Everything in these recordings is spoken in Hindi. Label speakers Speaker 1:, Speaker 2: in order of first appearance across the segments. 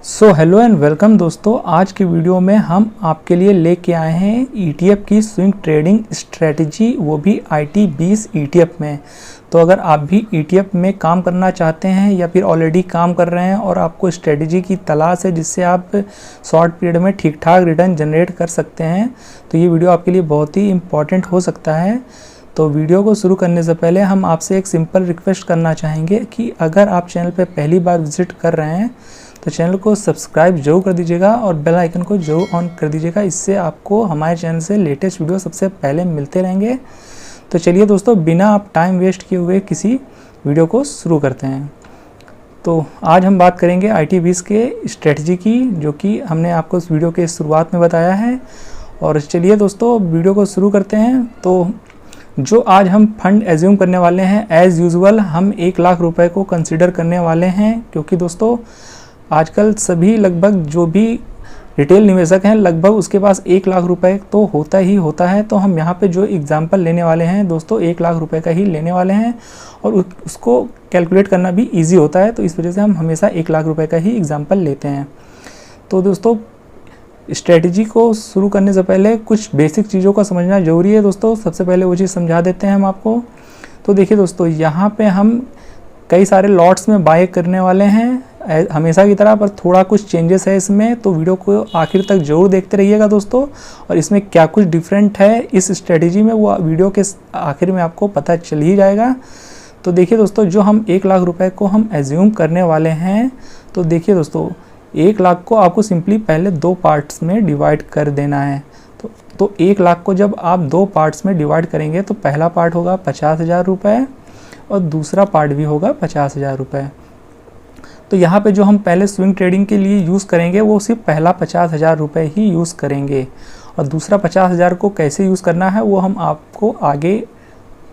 Speaker 1: हेलो एंड वेलकम दोस्तों। आज की वीडियो में हम आपके लिए लेके आए हैं ETF की स्विंग ट्रेडिंग स्ट्रेटजी, वो भी IT20 ETF में। तो अगर आप भी ETF में काम करना चाहते हैं या फिर ऑलरेडी काम कर रहे हैं और आपको स्ट्रेटजी की तलाश है जिससे आप शॉर्ट पीरियड में ठीक ठाक रिटर्न जनरेट कर सकते हैं, तो ये वीडियो आपके लिए बहुत ही इम्पॉर्टेंट हो सकता है। तो वीडियो को शुरू करने से पहले हम आपसे एक सिंपल रिक्वेस्ट करना चाहेंगे कि अगर आप चैनल पर पहली बार विजिट कर रहे हैं तो चैनल को सब्सक्राइब जरूर कर दीजिएगा और बेल आइकन को जरूर ऑन कर दीजिएगा। इससे आपको हमारे चैनल से लेटेस्ट वीडियो सबसे पहले मिलते रहेंगे। तो चलिए दोस्तों, बिना आप टाइम वेस्ट किए हुए किसी वीडियो को शुरू करते हैं। तो आज हम बात करेंगे IT20 के स्ट्रेटजी की, जो कि हमने आपको इस वीडियो के शुरुआत में बताया है। और चलिए दोस्तों, वीडियो को शुरू करते हैं। तो जो आज हम फंड एज्यूम करने वाले हैं, एज़ यूजुअल हम 1 लाख रुपए को कंसिडर करने वाले हैं, क्योंकि दोस्तों आजकल सभी लगभग जो भी रिटेल निवेशक हैं लगभग उसके पास 1 लाख रुपए तो होता ही होता है। तो हम यहाँ पे जो एग्जांपल लेने वाले हैं दोस्तों, 1 लाख रुपए का ही लेने वाले हैं और उसको कैलकुलेट करना भी इजी होता है। तो इस वजह से हम हमेशा 1 लाख रुपए का ही एग्जांपल लेते हैं। तो दोस्तों, स्ट्रेटजी को शुरू करने से पहले कुछ बेसिक चीज़ों का समझना ज़रूरी है दोस्तों। सबसे पहले वो चीज़ समझा देते हैं हम आपको। तो देखिए दोस्तों, यहाँ पे हम कई सारे लॉट्स में बाय करने वाले हैं हमेशा की तरह, पर थोड़ा कुछ चेंजेस है इसमें। तो वीडियो को आखिर तक जरूर देखते रहिएगा दोस्तों, और इसमें क्या कुछ डिफरेंट है इस स्ट्रेटजी में वो वीडियो के आखिर में आपको पता चल ही जाएगा। तो देखिए दोस्तों, जो हम 1 लाख रुपए को हम एज्यूम करने वाले हैं, तो देखिए दोस्तों 1 लाख को आपको सिंपली पहले 2 पार्ट्स में डिवाइड कर देना है। तो 1 लाख को जब आप 2 पार्ट्स में डिवाइड करेंगे तो पहला पार्ट होगा 50,000 रुपये और दूसरा पार्ट भी होगा 50,000 रुपये। तो यहाँ पे जो हम पहले स्विंग ट्रेडिंग के लिए यूज़ करेंगे वो सिर्फ पहला 50,000 रुपये ही यूज़ करेंगे, और दूसरा 50,000 को कैसे यूज़ करना है वो हम आपको आगे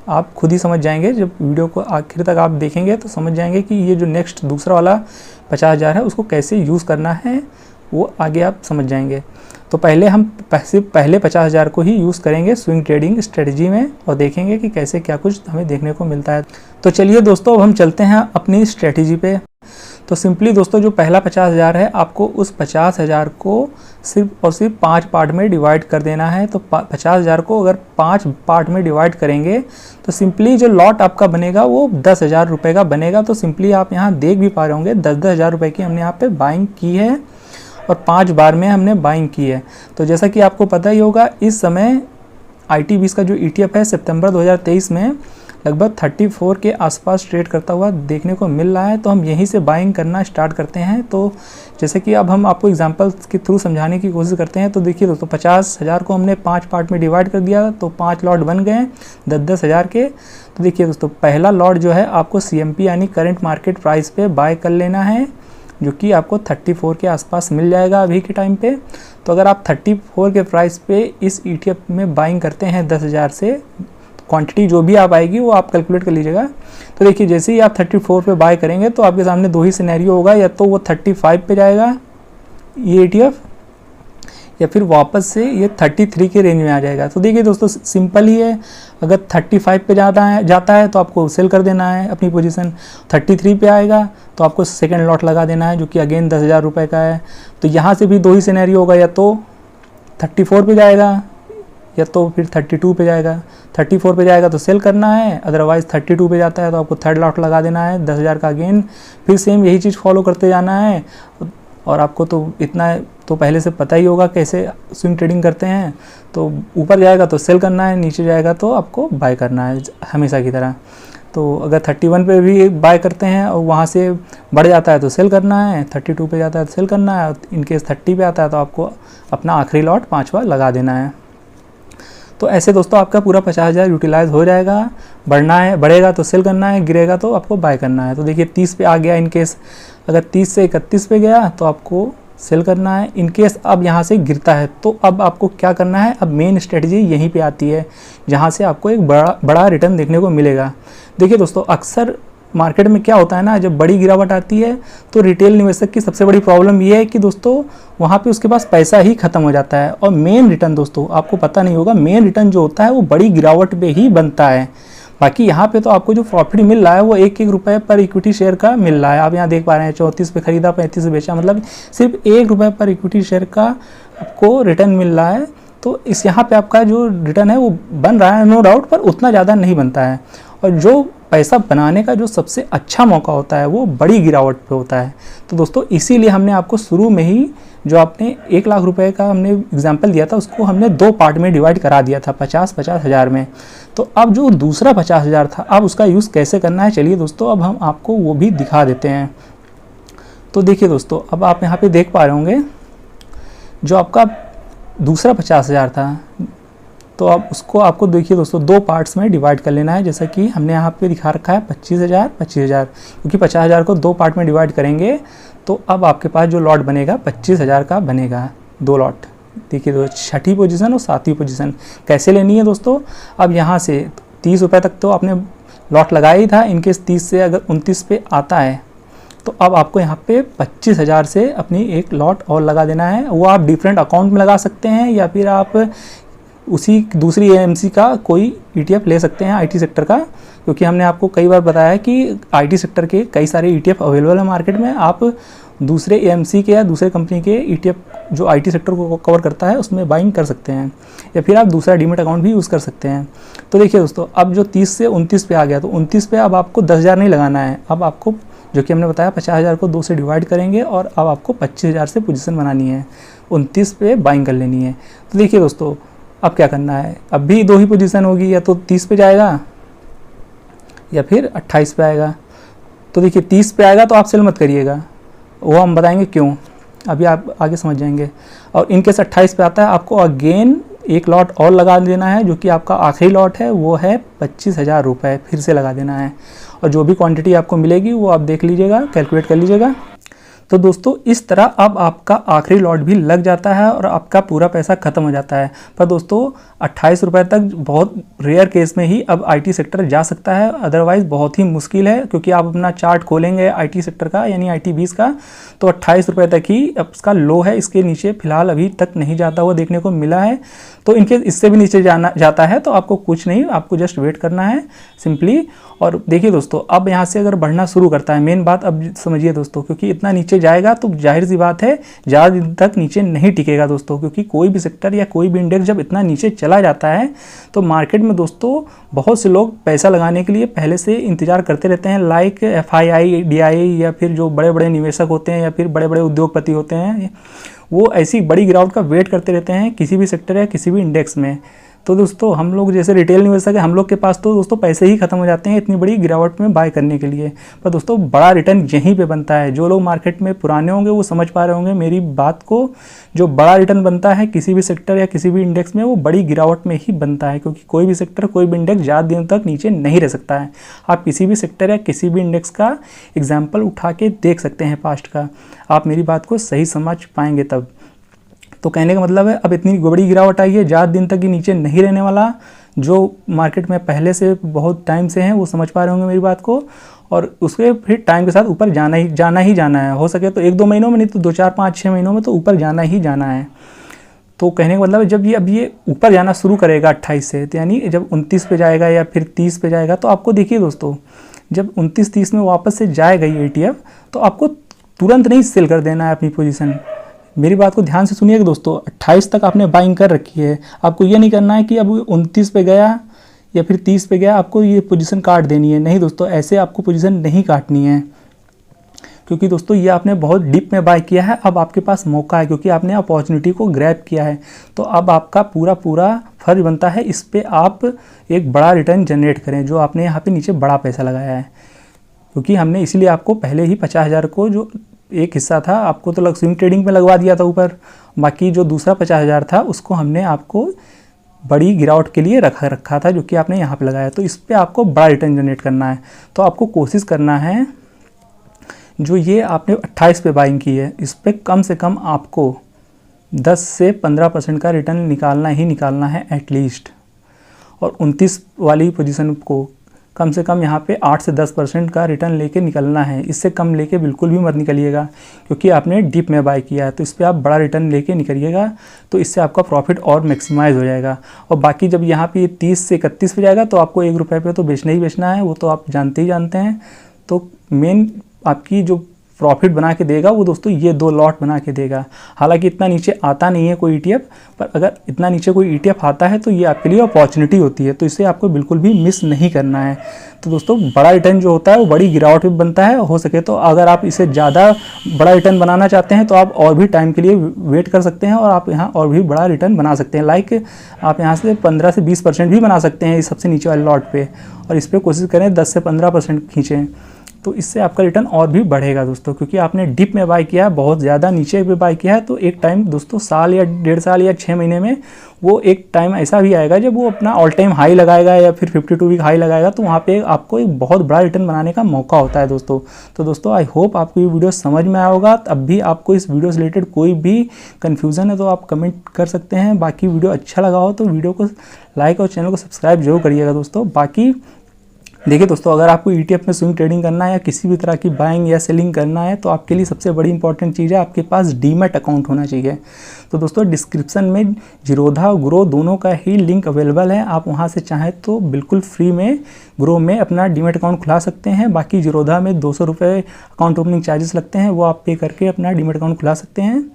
Speaker 1: आप खुद ही समझ जाएंगे। जब वीडियो को आखिर तक आप देखेंगे तो समझ जाएंगे कि ये जो नेक्स्ट दूसरा वाला 50,000 है उसको कैसे यूज़ करना है, वो आगे आप समझ जाएंगे। तो पहले हम पहले 50,000 को ही यूज़ करेंगे स्विंग ट्रेडिंग स्ट्रेटजी में और देखेंगे कि कैसे क्या कुछ हमें देखने को मिलता है। तो चलिए दोस्तों, अब हम चलते हैं अपनी स्ट्रेटजी पे। तो सिंपली दोस्तों, जो पहला 50,000 है आपको उस 50,000 को सिर्फ और सिर्फ 5 पार्ट में डिवाइड कर देना है। तो 50,000 को अगर 5 पार्ट में डिवाइड करेंगे तो सिंपली जो लॉट आपका बनेगा वो 10,000 रुपये का बनेगा। तो सिंपली आप यहाँ देख भी पा रहे होंगे 10,000 रुपये की हमने यहाँ पे बाइंग की है और 5 बार में हमने बाइंग की है। तो जैसा कि आपको पता ही होगा, इस समय IT20 का जो ETF है सितंबर 2023 में लगभग 34 के आसपास ट्रेड करता हुआ देखने को मिल रहा है। तो हम यहीं से बाइंग करना स्टार्ट करते हैं। तो जैसे कि अब हम आपको एग्जांपल्स के थ्रू समझाने की कोशिश करते हैं। तो देखिए दोस्तों, 50,000 को हमने 5 पार्ट में डिवाइड कर दिया, तो 5 लॉट बन गए 10,000 के। तो देखिए दोस्तों, पहला लॉट जो है आपको CMP यानी करंट मार्केट प्राइस पे बाय कर लेना है, जो कि आपको 34 के आसपास मिल जाएगा अभी के टाइम पे। तो अगर आप 34 के प्राइस पे इस ETF में बाइंग करते हैं 10,000 से, क्वांटिटी जो भी आप आएगी वो आप कैलकुलेट कर लीजिएगा। तो देखिए, जैसे ही आप 34 पे बाय करेंगे तो आपके सामने 2 ही सिनेरियो होगा, या तो वो 35 पे जाएगा ये ETF, या फिर वापस से ये 33 के रेंज में आ जाएगा। तो देखिए दोस्तों, सिंपल ही है। अगर 35 पे जाता है तो आपको सेल कर देना है अपनी पोजीशन। 33 पे आएगा तो आपको सेकंड लॉट लगा देना है, जो कि अगेन 10,000 रुपये का है। तो यहाँ से भी 2 ही सिनेरियो होगा, या तो 34 पे जाएगा या तो फिर 32 पे जाएगा। 34 पे जाएगा तो सेल करना है, अदरवाइज़ 32 पे जाता है तो आपको थर्ड लॉट लगा देना है 10,000 का अगेन। फिर सेम यही चीज़ फॉलो करते जाना है। और आपको तो इतना तो पहले से पता ही होगा कैसे स्विंग ट्रेडिंग करते हैं। तो ऊपर जाएगा तो सेल करना है, नीचे जाएगा तो आपको बाय करना है हमेशा की तरह। तो अगर 31 पे भी बाय करते हैं और वहाँ से बढ़ जाता है तो सेल करना है, 32 पे जाता है तो सेल करना है, इनकेस 30 पे आता है तो आपको अपना आखिरी लॉट 5वां लगा देना है। तो ऐसे दोस्तों आपका पूरा 50,000 यूटिलाइज हो जाएगा। बढ़ेगा तो सेल करना है, गिरेगा तो आपको बाय करना है। तो देखिए 30 पे आ गया, इनकेस अगर 30 से 31 पे गया तो आपको सेल करना है। इनकेस अब यहाँ से गिरता है तो अब आपको क्या करना है, अब मेन स्ट्रेटजी यहीं पे आती है, जहाँ से आपको एक बड़ा रिटर्न देखने को मिलेगा। देखिए दोस्तों, अक्सर मार्केट में क्या होता है ना, जब बड़ी गिरावट आती है तो रिटेल निवेशक की सबसे बड़ी प्रॉब्लम ये है कि दोस्तों वहाँ पे उसके पास पैसा ही खत्म हो जाता है। और मेन रिटर्न दोस्तों आपको पता नहीं होगा, मेन रिटर्न जो होता है वो बड़ी गिरावट पे ही बनता है। बाकी यहाँ पे तो आपको जो प्रॉफिट मिल रहा है वो 1-1 रुपये पर इक्विटी शेयर का मिल रहा है। आप यहाँ देख पा रहे हैं 34 पे खरीदा, 35 पे बेचा, मतलब सिर्फ 1 रुपये पर इक्विटी शेयर का आपको रिटर्न मिल रहा है। तो इस यहाँ पे आपका जो रिटर्न है वो बन रहा है नो डाउट, पर उतना ज़्यादा नहीं बनता है। और जो पैसा बनाने का जो सबसे अच्छा मौका होता है वो बड़ी गिरावट पे होता है। तो दोस्तों इसीलिए हमने आपको शुरू में ही जो आपने 1 लाख रुपए का हमने एग्जाम्पल दिया था उसको हमने 2 पार्ट में डिवाइड करा दिया था, 50-50 हज़ार में। तो अब जो दूसरा 50 हज़ार था, अब उसका यूज़ कैसे करना है, चलिए दोस्तों अब हम आपको वो भी दिखा देते हैं। तो देखिए दोस्तों, अब आप यहाँ पे देख पा रहे होंगे जो आपका दूसरा 50 हज़ार था, तो अब उसको आपको देखिए दोस्तों 2 पार्ट्स में डिवाइड कर लेना है। जैसा कि हमने यहाँ पे दिखा रखा है 25 हज़ार 25 हज़ार, क्योंकि 50 हज़ार को 2 पार्ट में डिवाइड करेंगे तो अब आपके पास जो लॉट बनेगा 25 हज़ार का बनेगा, 2 लॉट। देखिए दोस्तों, छठी पोजीशन और 7वीं पोजीशन कैसे लेनी है दोस्तों। अब यहाँ से 30 रुपये तक तो आपने लॉट लगाया ही था, इनकेस 30 से अगर 29 पे आता है तो अब आपको यहाँ पे 25 हज़ार से अपनी एक लॉट और लगा देना है। वो आप डिफरेंट अकाउंट में लगा सकते हैं या फिर आप उसी दूसरी एएमसी का कोई ETF ले सकते हैं IT सेक्टर का, क्योंकि हमने आपको कई बार बताया है कि IT सेक्टर के कई सारे ETF अवेलेबल है मार्केट में। आप दूसरे AMC के या दूसरे कंपनी के ETF जो IT सेक्टर को कवर करता है उसमें बाइंग कर सकते हैं, या फिर आप दूसरा डीमेट अकाउंट भी यूज़ कर सकते हैं। तो देखिए दोस्तों, अब जो 30 से 29 पे आ गया, तो 29 पे अब आपको 10 हज़ार नहीं लगाना है। अब आपको जो कि हमने बताया 50 हज़ार को 2 से डिवाइड करेंगे और अब आपको 25 हज़ार से पोजीशन बनानी है, 29 पे बाइंग कर लेनी है। तो देखिए दोस्तों, अब क्या करना है, अब भी 2 ही पोजीशन होगी, या तो 30 पे जाएगा या फिर 28 पे आएगा। तो देखिए 30 पे आएगा तो आप सेल मत करिएगा, वो हम बताएंगे क्यों, अभी आप आगे समझ जाएंगे। और इनकेस 28 पे आता है आपको अगेन एक लॉट और लगा देना है, जो कि आपका आखिरी लॉट है, वो है 25 हज़ार रुपये फिर से लगा देना है। और जो भी क्वांटिटी आपको मिलेगी वो आप देख लीजिएगा, कैलकुलेट कर लीजिएगा। तो दोस्तों इस तरह अब आपका आखिरी लॉट भी लग जाता है और आपका पूरा पैसा ख़त्म हो जाता है। पर दोस्तों 28 रुपये तक बहुत रेयर केस में ही अब IT सेक्टर जा सकता है, अदरवाइज़ बहुत ही मुश्किल है। क्योंकि आप अपना चार्ट खोलेंगे IT सेक्टर का यानी IT 20 का, तो 28 रुपये तक ही अब इसका लो है, इसके नीचे फिलहाल अभी तक नहीं जाता हुआ देखने को मिला है। तो इनके इससे भी नीचे जाता है तो आपको कुछ नहीं, आपको जस्ट वेट करना है सिंपली। और देखिए दोस्तों, अब यहाँ से अगर बढ़ना शुरू करता है, मेन बात अब समझिए दोस्तों, क्योंकि इतना नीचे जाएगा तो जाहिर सी बात है ज़्यादा दिन तक नीचे नहीं टिकेगा दोस्तों। क्योंकि कोई भी सेक्टर या कोई भी इंडेक्स जब इतना नीचे चला जाता है तो मार्केट में दोस्तों बहुत से लोग पैसा लगाने के लिए पहले से इंतजार करते रहते हैं, लाइक FII DII या फिर जो बड़े बड़े निवेशक होते हैं या फिर बड़े बड़े उद्योगपति होते हैं, वो ऐसी बड़ी गिरावट का वेट करते रहते हैं किसी भी सेक्टर या किसी भी इंडेक्स में। तो दोस्तों हम लोग जैसे रिटेल निवेशक है, हम लोग के पास तो दोस्तों पैसे ही खत्म हो जाते हैं इतनी बड़ी गिरावट में बाय करने के लिए। पर दोस्तों बड़ा रिटर्न यहीं पे बनता है। जो लोग मार्केट में पुराने होंगे वो समझ पा रहे होंगे मेरी बात को। जो बड़ा रिटर्न बनता है किसी भी सेक्टर या किसी भी इंडेक्स में, वो बड़ी गिरावट में ही बनता है। क्योंकि कोई भी सेक्टर, कोई भी इंडेक्स ज़्यादा दिनों तक नीचे नहीं रह सकता है। आप किसी भी सेक्टर या किसी भी इंडेक्स का एग्जाम्पल उठा के देख सकते हैं पास्ट का, आप मेरी बात को सही समझ पाएंगे तब। तो कहने का मतलब है अब इतनी बड़ी गिरावट आई है, ज़्यादा दिन तक ये नीचे नहीं रहने वाला। जो मार्केट में पहले से बहुत टाइम से हैं वो समझ पा रहे होंगे मेरी बात को। और उसके फिर टाइम के साथ ऊपर जाना ही जाना है। हो सके तो 1-2 महीनों में, नहीं तो 2, 4, 5, 6 महीनों में तो ऊपर जाना ही जाना है। तो कहने का मतलब जब ये ऊपर जाना शुरू करेगा 28 से, तो यानी जब 29 पे जाएगा या फिर 30 पे जाएगा, तो आपको देखिए दोस्तों जब 29-30 में वापस से जाएगा ये ETF, तो आपको तुरंत नहीं सेल कर देना है अपनी पोजीशन। मेरी बात को ध्यान से सुनिएगा दोस्तों, 28 तक आपने बाइंग कर रखी है, आपको ये नहीं करना है कि अब 29 पे गया या फिर 30 पे गया आपको ये पोजीशन काट देनी है। नहीं दोस्तों, ऐसे आपको पोजीशन नहीं काटनी है। क्योंकि दोस्तों ये आपने बहुत डीप में बाय किया है, अब आपके पास मौका है, क्योंकि आपने अपॉर्चुनिटी को ग्रैब किया है। तो अब आपका पूरा फर्ज बनता है इस पर आप एक बड़ा रिटर्न जनरेट करें, जो आपने यहाँ पे नीचे बड़ा पैसा लगाया है। क्योंकि हमने इसीलिए आपको पहले ही 50 हज़ार को जो एक हिस्सा था आपको तो स्विंग ट्रेडिंग में लगवा दिया था ऊपर, बाकी जो दूसरा 50 हज़ार था उसको हमने आपको बड़ी गिरावट के लिए रखा था, जो कि आपने यहाँ पे लगाया। तो इस पे आपको बड़ा रिटर्न जनरेट करना है। तो आपको कोशिश करना है जो ये आपने 28 पे बाइंग की है, इस पर कम से कम आपको 10 से 15% का रिटर्न निकालना ही निकालना है एटलीस्ट। और 29 वाली पोजीशन को कम से कम यहाँ पे 8 से 10% का रिटर्न लेके निकलना है। इससे कम लेके बिल्कुल भी मत निकलिएगा, क्योंकि आपने डिप में बाय किया है, तो इस पर आप बड़ा रिटर्न लेके निकलिएगा, तो इससे आपका प्रॉफिट और मैक्सिमाइज हो जाएगा। और बाकी जब यहाँ पे 30 से 31 पे जाएगा तो आपको 1 रुपये पे तो बेचना ही बेचना है, वो तो आप जानते ही जानते हैं। तो मेन आपकी जो प्रॉफिट बना के देगा वो दोस्तों ये 2 लॉट बना के देगा। हालांकि इतना नीचे आता नहीं है कोई ETF, पर अगर इतना नीचे कोई ETF आता है तो ये आपके लिए अपॉर्चुनिटी होती है, तो इसे आपको बिल्कुल भी मिस नहीं करना है। तो दोस्तों बड़ा रिटर्न जो होता है वो बड़ी गिरावट में बनता है। हो सके तो अगर आप इसे ज़्यादा बड़ा रिटर्न बनाना चाहते हैं तो आप और भी टाइम के लिए वेट कर सकते हैं और आप यहाँ और भी बड़ा रिटर्न बना सकते हैं। लाइक आप यहाँ से 15 से 20% भी बना सकते हैं इस सबसे नीचे वाले लॉट पे, और इस पर कोशिश करें 10 से 15% खींचें, तो इससे आपका रिटर्न और भी बढ़ेगा दोस्तों। क्योंकि आपने डिप में बाय किया है, बहुत ज़्यादा नीचे पे बाय किया है, तो एक टाइम दोस्तों साल या 1.5 साल या 6 महीने में वो एक टाइम ऐसा भी आएगा जब वो अपना ऑल टाइम हाई लगाएगा या फिर 52 वीक हाई लगाएगा, तो वहाँ पे आपको एक बहुत बड़ा रिटर्न बनाने का मौका होता है दोस्तों। तो दोस्तों आई होप आपको ये वीडियो समझ में आया होगा। अब भी आपको इस वीडियो से रिलेटेड कोई भी कन्फ्यूज़न है तो आप कमेंट कर सकते हैं। बाकी वीडियो अच्छा लगा हो तो वीडियो को लाइक और चैनल को सब्सक्राइब जरूर करिएगा दोस्तों। बाकी देखिए दोस्तों, अगर आपको ETF में स्विंग ट्रेडिंग करना है या किसी भी तरह की बाइंग या सेलिंग करना है तो आपके लिए सबसे बड़ी इंपॉर्टेंट चीज़ है आपके पास डीमैट अकाउंट होना चाहिए। तो दोस्तों डिस्क्रिप्शन में जीरोधा ग्रो दोनों का ही लिंक अवेलेबल है, आप वहां से चाहें तो बिल्कुल फ्री में ग्रो में अपना डीमैट अकाउंट खुला सकते हैं। बाकी जीरोधा में 200 रुपये अकाउंट ओपनिंग चार्जेस लगते हैं, वो आप पे करके अपना डीमैट अकाउंट खुला सकते हैं।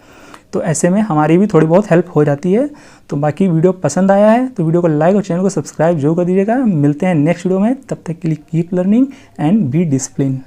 Speaker 1: तो ऐसे में हमारी भी थोड़ी बहुत हेल्प हो जाती है। तो बाकी वीडियो पसंद आया है तो वीडियो को लाइक और चैनल को सब्सक्राइब जरूर कर दीजिएगा। मिलते हैं नेक्स्ट वीडियो में, तब तक के लिए keep learning and be discipline.